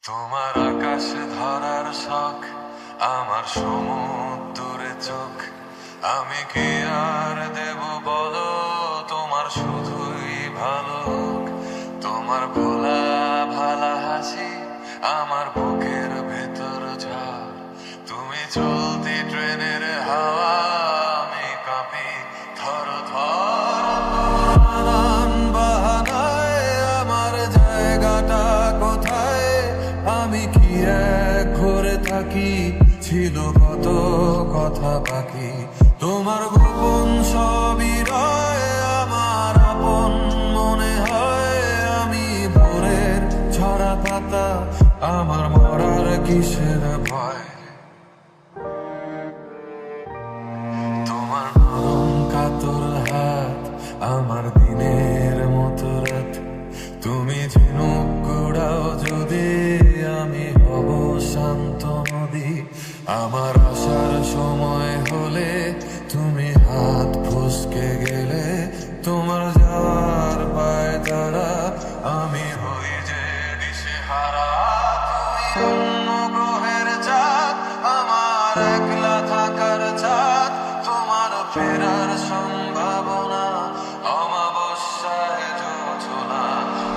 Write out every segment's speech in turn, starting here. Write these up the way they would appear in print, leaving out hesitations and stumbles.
তোমার আকাশ ধরার শখ, আমার সমুদ্রে চোখ। আমি কি আর দেব বলো, তোমার শুধুই ভালো হোক। তোমার ভোলা ভালা হাসি আমার বুকের ভেতর ঝড়। তুমি চলতি ট্রেনের হাওয়া, আমি কাঁপি থর থর। নানান বাহানায় আমার জায়গাটা কোথায়, আমি কি এক ঘরে থাকি, ছিল কত কথা বাকি। তোমার গোপন সবই রয় আমার আপন মনে হয়। আমি ভোরের ঝরা পাতা, আমার মরার কিসের ভয়। তোমার নরম কাতর হাত আমার দিনের মতো রাত। তুমি ঝিনুক কুড়াও যদি, আমি হব শান্ত নদী। আমার আসার সময় হলে তুমি হাত ফসকে গেলে, তোমার যাওয়ার পায় তারা, আমি হই যে দিশেহারা। তুমি অন্য গ্রহের চাঁদ, আমার একলা থাকার চাঁদ। তোমার ফেরার সম্ভাবনা অমাবস্যায় জোছনা।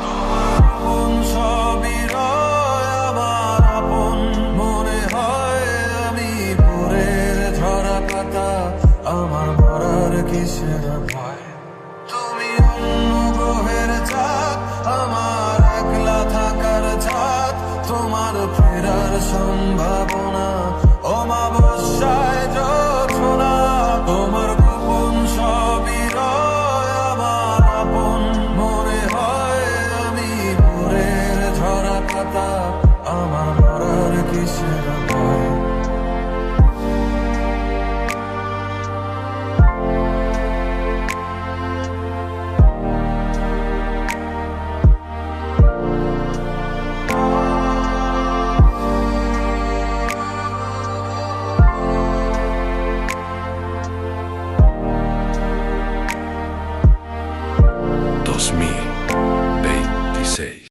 তোমার আপন সবই রয় আমার আপন মনে হয়। আমি ভোরের ঝরা পাতা, আমার মরার কিসের ভয়। তুমি অন্য গ্রহের চাঁদ, আমার একলা থাকার চাঁদ। তোমার ফেরার সম্ভাবনা অমাবস্যায় জোছনা। তোমার গোপন সবই রয় আমার আপন মনে হয়। আমি ভোরের ঝরা পাতা, আমার মরার কিসের